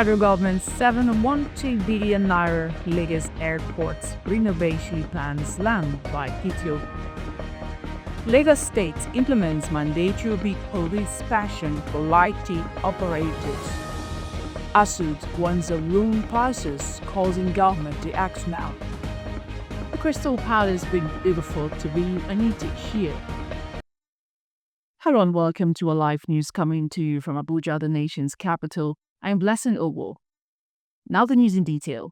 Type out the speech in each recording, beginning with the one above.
federal government's 712 billion naira Lagos airports renovation plans land by PTO. Lagos State implements mandatory police passion for lighting operators. ASUD wants a room passes, causing government to act now. The Crystal Palace been beautiful to be and eat it here. Hello and welcome to a live news coming to you from Abuja, the nation's capital. I'm Blessing Owo. Now the news in detail.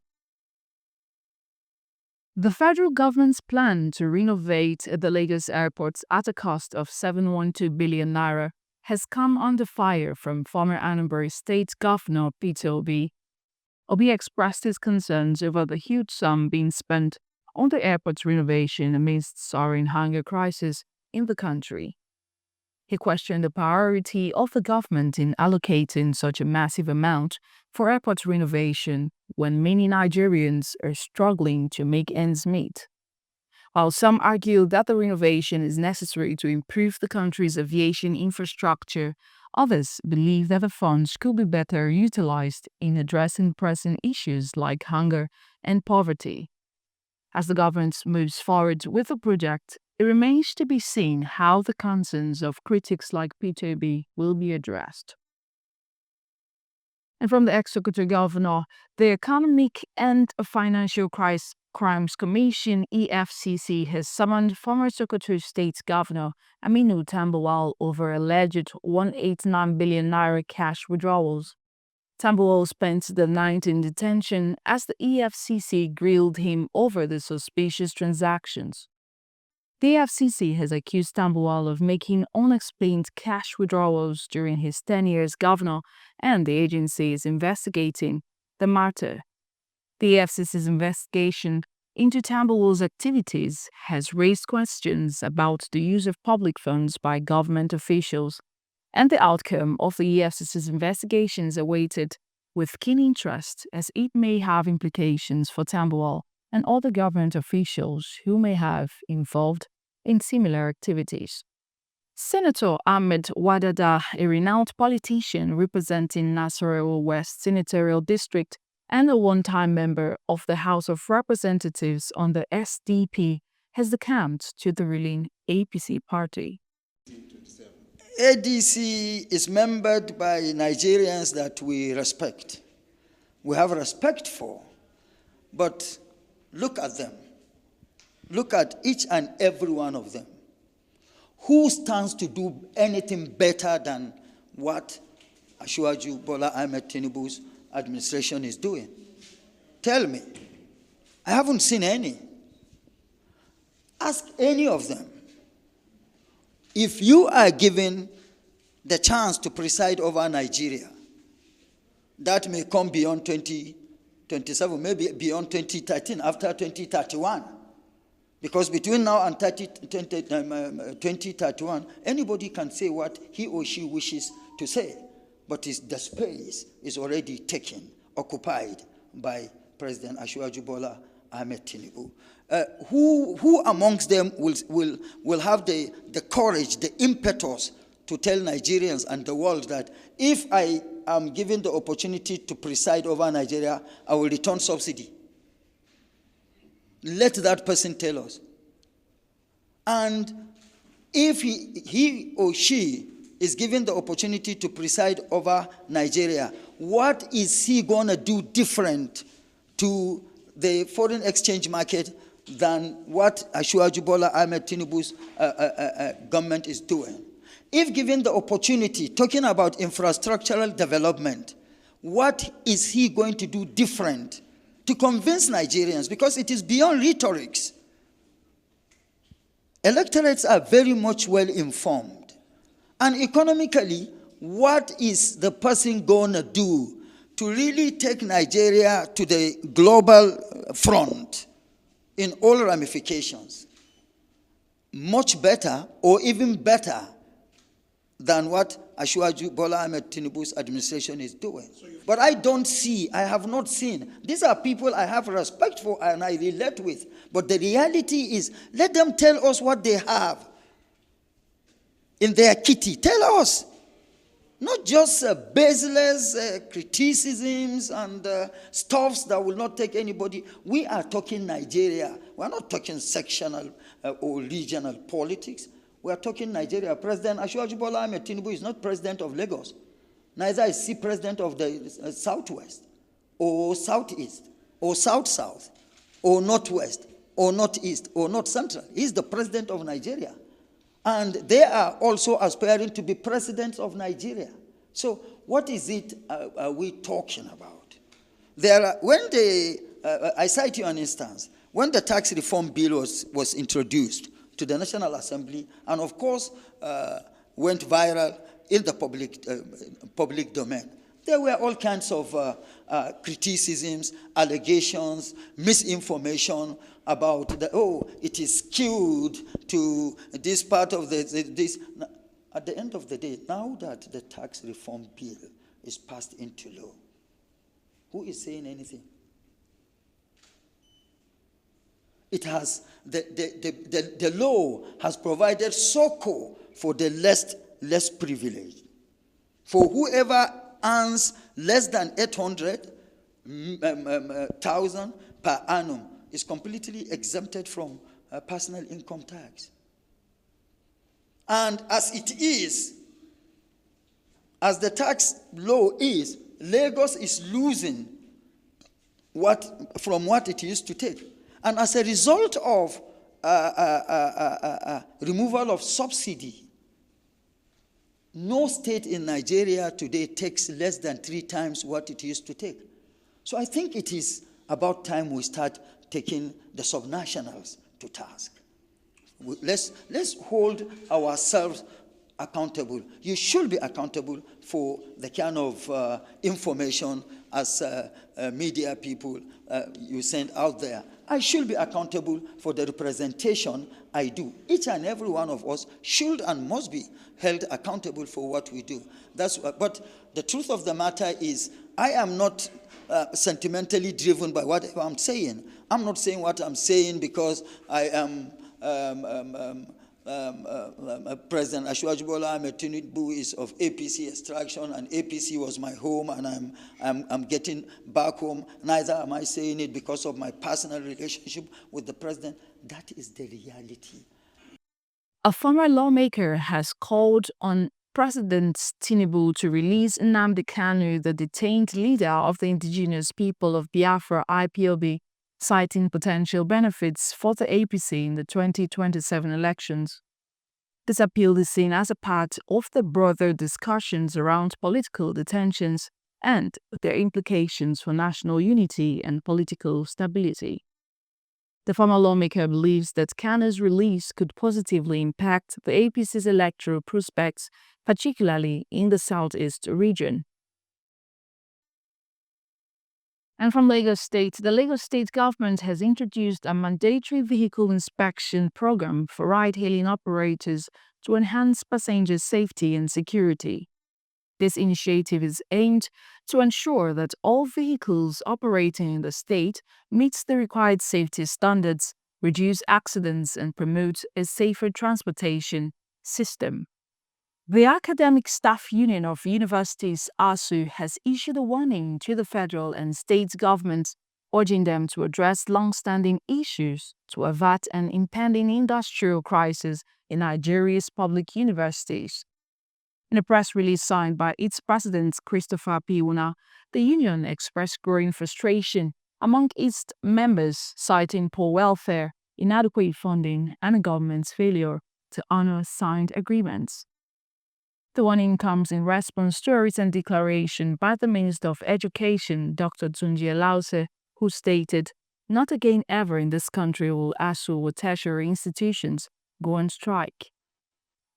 The federal government's plan to renovate the Lagos airports at a cost of 712 billion naira has come under fire from former Anambra State Governor Peter Obi. Obi expressed his concerns over the huge sum being spent on the airport's renovation amidst soaring hunger crisis in the country. He questioned the priority of the government in allocating such a massive amount for airport renovation when many Nigerians are struggling to make ends meet. While some argue that the renovation is necessary to improve the country's aviation infrastructure, others believe that the funds could be better utilized in addressing pressing issues like hunger and poverty. As the government moves forward with the project, it remains to be seen how the concerns of critics like Peter Obi will be addressed. And from the Executive Governor, the Economic and Financial Crimes Commission (EFCC) has summoned former Secretary of State Governor Aminu Tambuwal over alleged 189 billion naira cash withdrawals. Tambuwal spent the night in detention as the EFCC grilled him over the suspicious transactions. The EFCC has accused Tambuwal of making unexplained cash withdrawals during his tenure as governor, and the agency is investigating the matter. The EFCC's investigation into Tambuwal's activities has raised questions about the use of public funds by government officials, and the outcome of the EFCC's investigations awaited with keen interest, as it may have implications for Tambuwal and other government officials who may have involved in similar activities. Senator Ahmed Wadada, a renowned politician representing Nasarawa West Senatorial District and a one-time member of the House of Representatives on the SDP, has decamped to the ruling APC party. ADC is membered by Nigerians that we respect. We have respect for. But look at them. Look at each and every one of them. Who stands to do anything better than what Asiwaju Bola Ahmed Tinubu's administration is doing? Tell me. I haven't seen any. Ask any of them. If you are given the chance to preside over Nigeria, that may come beyond 2027, maybe beyond 2013, after 2031. Because between now and 2031, anybody can say what he or she wishes to say. But the space is already taken, occupied by President Asiwaju Bola Ahmed Tinubu. Who amongst them will have the courage, the impetus to tell Nigerians and the world that if I am given the opportunity to preside over Nigeria, I will return subsidy? Let that person tell us. And if he or she is given the opportunity to preside over Nigeria, what is he going to do different to the foreign exchange market than what Asiwaju Bola Ahmed Tinubu's government is doing? If given the opportunity, talking about infrastructural development, what is he going to do different to convince Nigerians? Because it is beyond rhetorics. Electorates are very much well informed. And economically, what is the person going to do to really take Nigeria to the global front in all ramifications? Much better, or even better, than what Asiwaju Bola Ahmed Tinubu's administration is doing. But I have not seen. These are people I have respect for and I relate with. But the reality is, let them tell us what they have in their kitty. Tell us. Not just baseless criticisms and stuffs that will not take anybody. We are talking Nigeria. We are not talking sectional or regional politics. We are talking Nigeria. President Asiwaju Bola Ahmed Tinubu is not president of Lagos. Neither is he president of the Southwest or Southeast or South-South or Northwest or Northeast or North Central. He's the president of Nigeria. And they are also aspiring to be presidents of Nigeria. So what is it are we talking about? I cite you an instance. When the tax reform bill was introduced to the National Assembly, and of course went viral in the public domain, there were all kinds of criticisms, allegations, misinformation about it is skewed to this part of this. At the end of the day, now that the tax reform bill is passed into law, who is saying anything? It has the law has provided succor for the less privileged. For whoever earns less than 800,000 per annum is completely exempted from personal income tax. And as it is, as the tax law is, Lagos is losing from what it used to take. And as a result of removal of subsidy, no state in Nigeria today takes less than 3 times what it used to take. So I think it is about time we start taking the subnationals to task. Let's hold ourselves accountable. You should be accountable for the kind of information as media people you send out there. I should be accountable for the representation I do. Each and every one of us should and must be held accountable for what we do. But the truth of the matter is, I am not sentimentally driven by what I'm saying. I'm not saying what I'm saying because I am President Asiwaju Bola Ahmed Tinubu is of APC extraction, and APC was my home, and I'm getting back home. Neither am I saying it because of my personal relationship with the president. That is the reality. A former lawmaker has called on President Tinubu to release Nnamdi Kanu, the detained leader of the indigenous people of Biafra IPOB, citing potential benefits for the APC in the 2027 elections. This appeal is seen as a part of the broader discussions around political detentions and their implications for national unity and political stability. The former lawmaker believes that Kanu's release could positively impact the APC's electoral prospects, particularly in the Southeast region. And from Lagos State, the Lagos State government has introduced a mandatory vehicle inspection program for ride-hailing operators to enhance passenger safety and security. This initiative is aimed to ensure that all vehicles operating in the state meet the required safety standards, reduce accidents, and promote a safer transportation system. The Academic Staff Union of Universities, ASU, has issued a warning to the federal and state governments, urging them to address long-standing issues to avert an impending industrial crisis in Nigeria's public universities. In a press release signed by its president, Christopher P. Una, the union expressed growing frustration among its members, citing poor welfare, inadequate funding, and the government's failure to honor signed agreements. The warning comes in response to a recent declaration by the Minister of Education, Dr. Tunji Lause, who stated, "Not again ever in this country will ASU or tertiary institutions go on strike."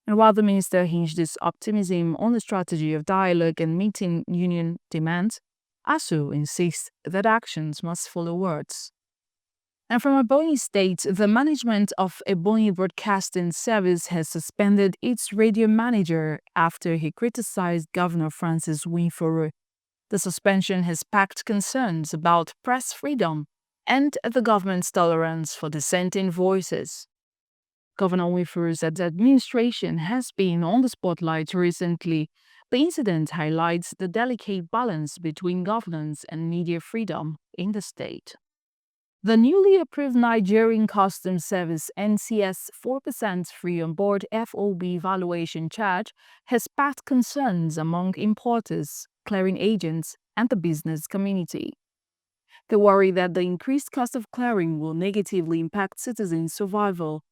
And while the minister hinged his optimism on the strategy of dialogue and meeting union demands, ASU insists that actions must follow words. And from Ebonyi State, the management of Ebonyi Broadcasting Service has suspended its radio manager after he criticized Governor Francis Winforo. The suspension has sparked concerns about press freedom and the government's tolerance for dissenting voices. Governor Winforo's administration has been on the spotlight recently The incident highlights the delicate balance between governance and media freedom in the state. The newly approved Nigerian Customs Service NCS 4% free on board FOB valuation charge has sparked concerns among importers, clearing agents, and the business community. They worry that the increased cost of clearing will negatively impact citizens' survival.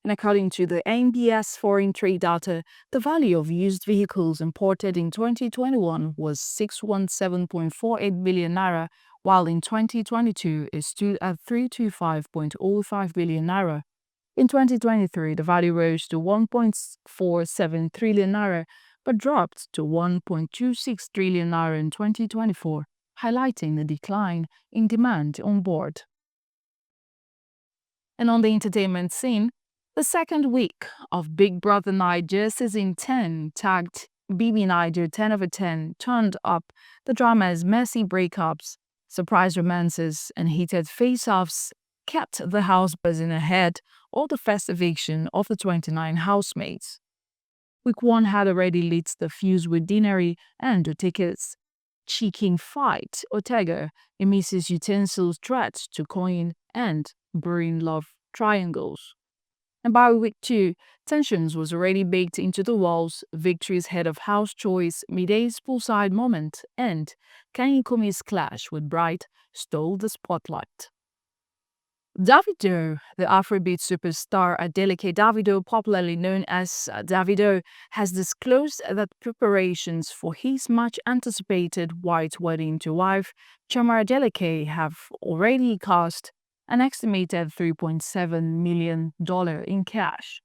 And according to the NBS foreign trade data, the value of used vehicles imported in 2021 was 617.48 billion naira, while in 2022 it stood at 325.05 billion naira. In 2023, the value rose to 1.47 trillion naira, but dropped to 1.26 trillion naira in 2024, highlighting the decline in demand on board. And on the entertainment scene, the second week of Big Brother Niger Season 10, tagged BB Niger 10 over 10, turned up the drama's messy breakups, surprise romances, and heated face-offs kept the house buzzing ahead of the first eviction of the 29 housemates. Week 1 had already lit the fuse with Dinari and Oteke's cheeking fight, Otega, Emisis Utensils threats to coin and brewing love triangles. And by week 2, tensions was already baked into the walls, Victory's head of house choice, Miday's poolside moment, and Kanye Kumi's clash with Bright stole the spotlight. Davido, the Afrobeat superstar Adeleke Davido, popularly known as Davido, has disclosed that preparations for his much-anticipated white wedding to wife, Chioma Adeleke, have already cost an estimated $3.7 million in cash.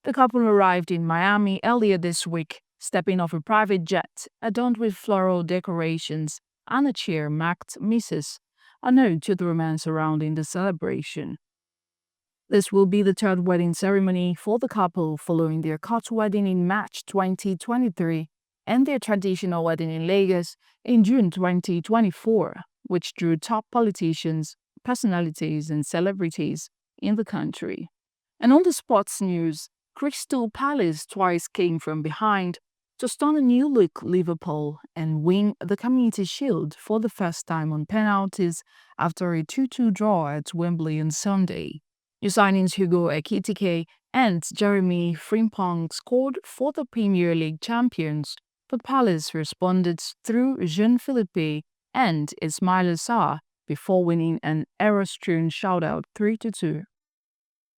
The couple arrived in Miami earlier this week, stepping off a private jet adorned with floral decorations, and a chair marked Mrs., a note to the romance surrounding the celebration. This will be the third wedding ceremony for the couple following their court wedding in March 2023 and their traditional wedding in Lagos in June 2024, which drew top politicians, personalities, and celebrities in the country. And on the sports news, Crystal Palace twice came from behind to stun a new-look Liverpool and win the Community Shield for the first time on penalties after a 2-2 draw at Wembley on Sunday. New signings Hugo Ekitike and Jeremy Frimpong scored for the Premier League champions, but Palace responded through Jean-Philippe and Ismaila Sarr before winning an error-strewn shoutout 3-2.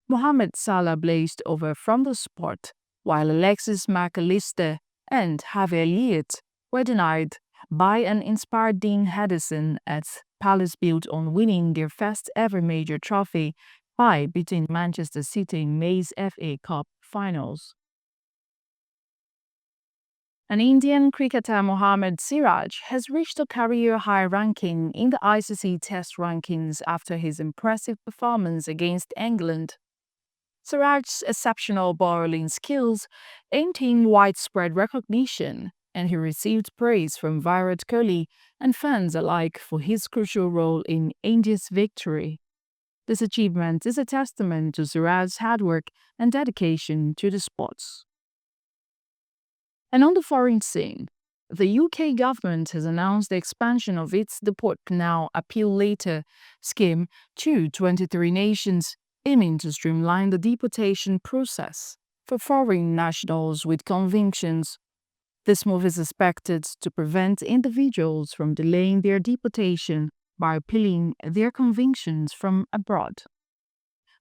Mohamed Salah blazed over from the spot, while Alexis Mac Allister and Harvey Elliott were denied by an inspired Dean Henderson as Palace built on winning their first ever major trophy by beating Manchester City in May's FA Cup finals. An Indian cricketer, Mohammad Siraj, has reached a career-high ranking in the ICC Test rankings after his impressive performance against England. Siraj's exceptional bowling skills earned him widespread recognition, and he received praise from Virat Kohli and fans alike for his crucial role in India's victory. This achievement is a testament to Siraj's hard work and dedication to the sports. And on the foreign scene, the UK government has announced the expansion of its Deport Now, Appeal Later scheme to 23 nations, aiming to streamline the deportation process for foreign nationals with convictions. This move is expected to prevent individuals from delaying their deportation by appealing their convictions from abroad.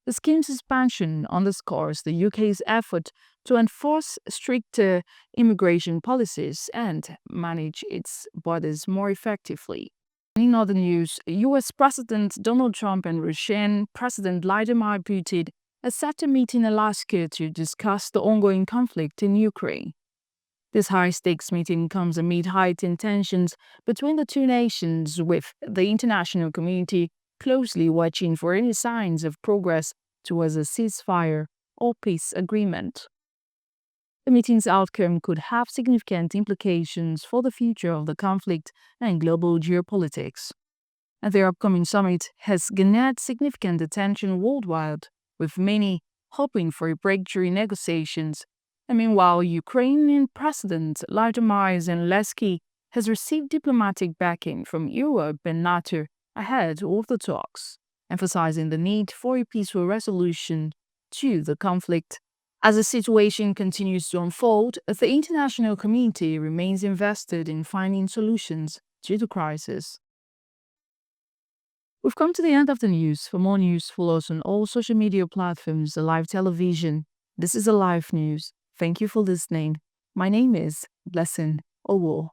The scheme's expansion underscores the UK's effort to enforce stricter immigration policies and manage its borders more effectively. In other news, US President Donald Trump and Russian President Vladimir Putin are set to meet in Alaska to discuss the ongoing conflict in Ukraine. This high-stakes meeting comes amid heightened tensions between the two nations, with the international community closely watching for any signs of progress towards a ceasefire or peace agreement. The meeting's outcome could have significant implications for the future of the conflict and global geopolitics. And the upcoming summit has garnered significant attention worldwide, with many hoping for a breakthrough in negotiations And meanwhile, Ukrainian President Vladimir Zelensky has received diplomatic backing from Europe and NATO ahead of the talks, emphasizing the need for a peaceful resolution to the conflict. As the situation continues to unfold, the international community remains invested in finding solutions to the crisis. We've come to the end of the news. For more news, follow us on all social media platforms, Alive Television. This is Alive News. Thank you for listening. My name is Blessing Owo.